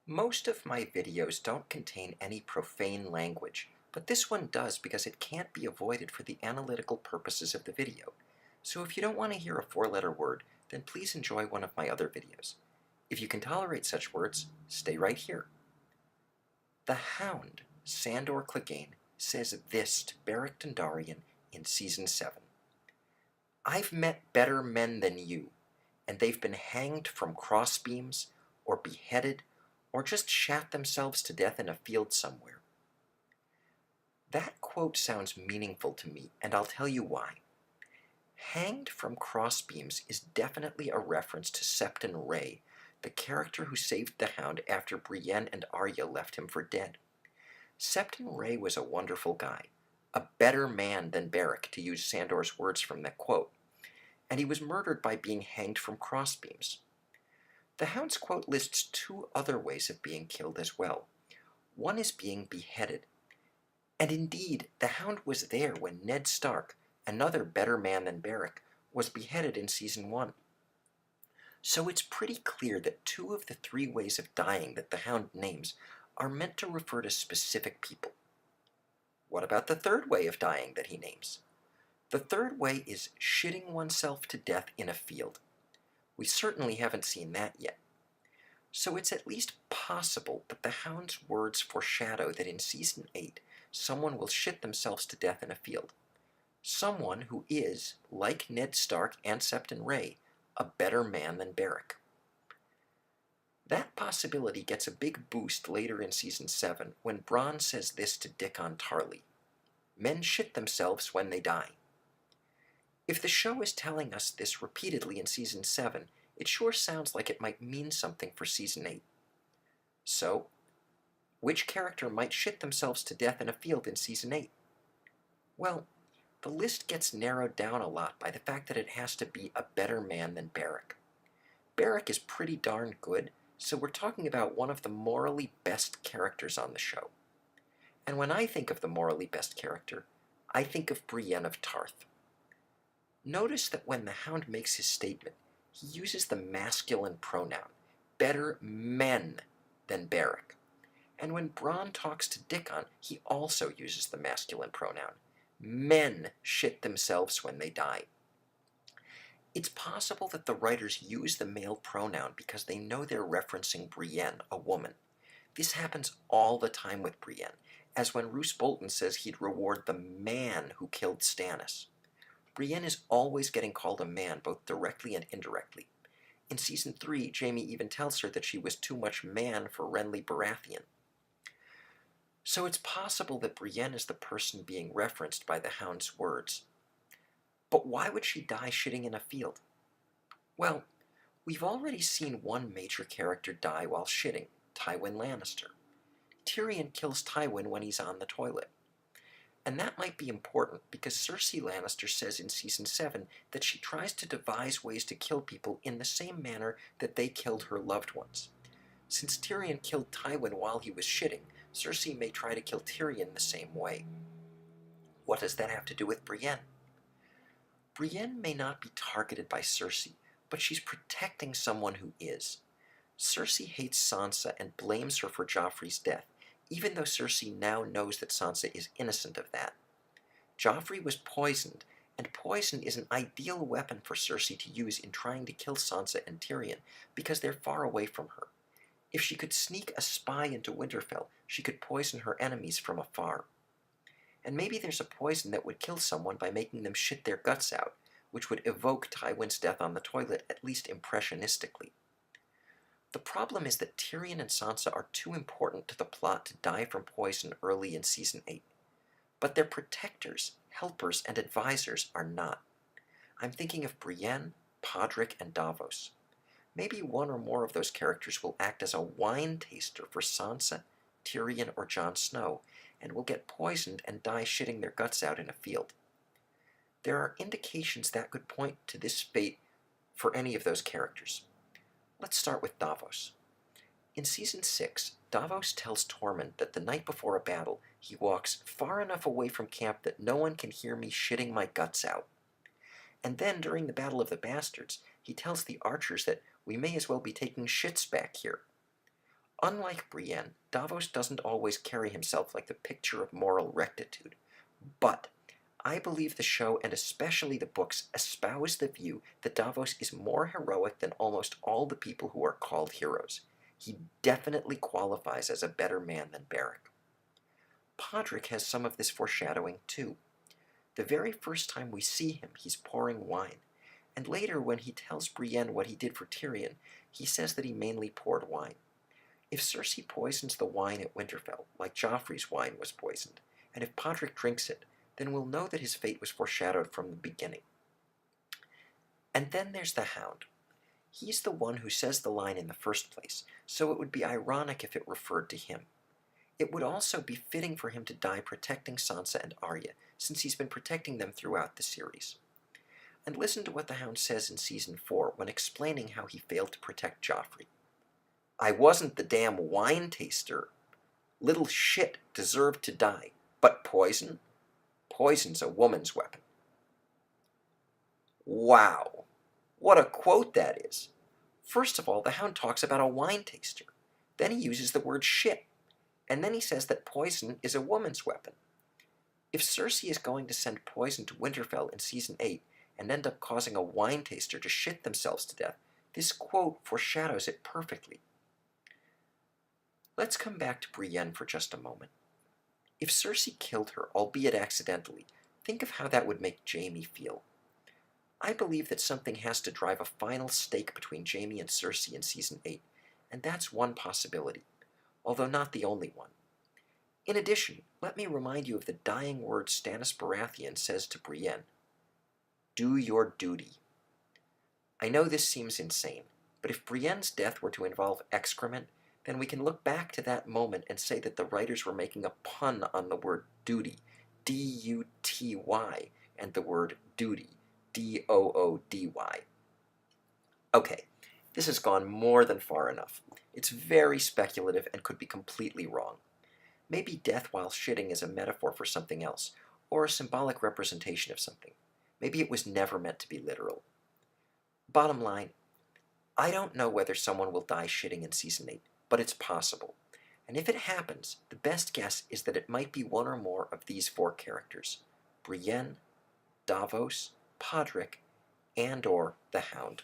Most of my videos don't contain any profane language, but this one does because it can't be avoided for the analytical purposes of the video. So if you don't want to hear a four-letter word, then please enjoy one of my other videos. If you can tolerate such words, stay right here. The Hound, Sandor Clegane, says this to Beric Dondarrion in Season 7. I've met better men than you, and they've been hanged from crossbeams, or beheaded, or just shat themselves to death in a field somewhere. That quote sounds meaningful to me, and I'll tell you why. Hanged from crossbeams is definitely a reference to Septon Ray, the character who saved the Hound after Brienne and Arya left him for dead. Septon Ray was a wonderful guy, a better man than Beric, to use Sandor's words from that quote, and he was murdered by being hanged from crossbeams. The Hound's quote lists two other ways of being killed as well. One is being beheaded. And indeed, the Hound was there when Ned Stark, another better man than Beric, was beheaded in Season 1. So it's pretty clear that two of the three ways of dying that the Hound names are meant to refer to specific people. What about the third way of dying that he names? The third way is shitting oneself to death in a field. We certainly haven't seen that yet. So it's at least possible that the Hound's words foreshadow that in Season 8 someone will shit themselves to death in a field. Someone who is, like Ned Stark and Septon Ray, a better man than Beric. That possibility gets a big boost later in Season 7 when Bronn says this to Dickon Tarly. Men shit themselves when they die. If the show is telling us this repeatedly in Season 7, it sure sounds like it might mean something for Season 8. So, which character might shit themselves to death in a field in Season 8? Well, the list gets narrowed down a lot by the fact that it has to be a better man than Beric. Beric is pretty darn good, so we're talking about one of the morally best characters on the show. And when I think of the morally best character, I think of Brienne of Tarth. Notice that when the Hound makes his statement, he uses the masculine pronoun, better men than Beric. And when Bronn talks to Dickon, he also uses the masculine pronoun. Men shit themselves when they die. It's possible that the writers use the male pronoun because they know they're referencing Brienne, a woman. This happens all the time with Brienne, as when Roose Bolton says he'd reward the man who killed Stannis. Brienne is always getting called a man, both directly and indirectly. In Season 3, Jaime even tells her that she was too much man for Renly Baratheon. So it's possible that Brienne is the person being referenced by the Hound's words. But why would she die shitting in a field? Well, we've already seen one major character die while shitting, Tywin Lannister. Tyrion kills Tywin when he's on the toilet. And that might be important because Cersei Lannister says in Season 7 that she tries to devise ways to kill people in the same manner that they killed her loved ones. Since Tyrion killed Tywin while he was shitting, Cersei may try to kill Tyrion the same way. What does that have to do with Brienne? Brienne may not be targeted by Cersei, but she's protecting someone who is. Cersei hates Sansa and blames her for Joffrey's death, even though Cersei now knows that Sansa is innocent of that. Joffrey was poisoned, and poison is an ideal weapon for Cersei to use in trying to kill Sansa and Tyrion, because they're far away from her. If she could sneak a spy into Winterfell, she could poison her enemies from afar. And maybe there's a poison that would kill someone by making them shit their guts out, which would evoke Tywin's death on the toilet, at least impressionistically. The problem is that Tyrion and Sansa are too important to the plot to die from poison early in Season 8. But their protectors, helpers, and advisors are not. I'm thinking of Brienne, Podrick, and Davos. Maybe one or more of those characters will act as a wine taster for Sansa, Tyrion, or Jon Snow, and will get poisoned and die shitting their guts out in a field. There are indications that could point to this fate for any of those characters. Let's start with Davos. In Season 6, Davos tells Tormund that the night before a battle, he walks far enough away from camp that no one can hear me shitting my guts out. And then, during the Battle of the Bastards, he tells the archers that we may as well be taking shits back here. Unlike Brienne, Davos doesn't always carry himself like the picture of moral rectitude, but I believe the show, and especially the books, espouse the view that Davos is more heroic than almost all the people who are called heroes. He definitely qualifies as a better man than Beric. Podrick has some of this foreshadowing too. The very first time we see him, he's pouring wine, and later when he tells Brienne what he did for Tyrion, he says that he mainly poured wine. If Cersei poisons the wine at Winterfell, like Joffrey's wine was poisoned, and if Podrick drinks it, then we'll know that his fate was foreshadowed from the beginning. And then there's the Hound. He's the one who says the line in the first place, so it would be ironic if it referred to him. It would also be fitting for him to die protecting Sansa and Arya, since he's been protecting them throughout the series. And listen to what the Hound says in Season 4 when explaining how he failed to protect Joffrey. "I wasn't the damn wine taster. Little shit deserved to die. But poison? Poison's a woman's weapon." Wow. What a quote that is. First of all, the Hound talks about a wine taster. Then he uses the word shit. And then he says that poison is a woman's weapon. If Cersei is going to send poison to Winterfell in Season 8 and end up causing a wine taster to shit themselves to death, this quote foreshadows it perfectly. Let's come back to Brienne for just a moment. If Cersei killed her, albeit accidentally, think of how that would make Jaime feel. I believe that something has to drive a final stake between Jaime and Cersei in Season 8, and that's one possibility, although not the only one. In addition, let me remind you of the dying words Stannis Baratheon says to Brienne. "Do your duty." I know this seems insane, but if Brienne's death were to involve excrement, then we can look back to that moment and say that the writers were making a pun on the word duty, D-U-T-Y, and the word duty, D-O-O-D-Y. Okay, this has gone more than far enough. It's very speculative and could be completely wrong. Maybe death while shitting is a metaphor for something else, or a symbolic representation of something. Maybe it was never meant to be literal. Bottom line, I don't know whether someone will die shitting in Season 8, but it's possible. And if it happens, the best guess is that it might be one or more of these four characters: Brienne, Davos, Podrick, and/or the Hound.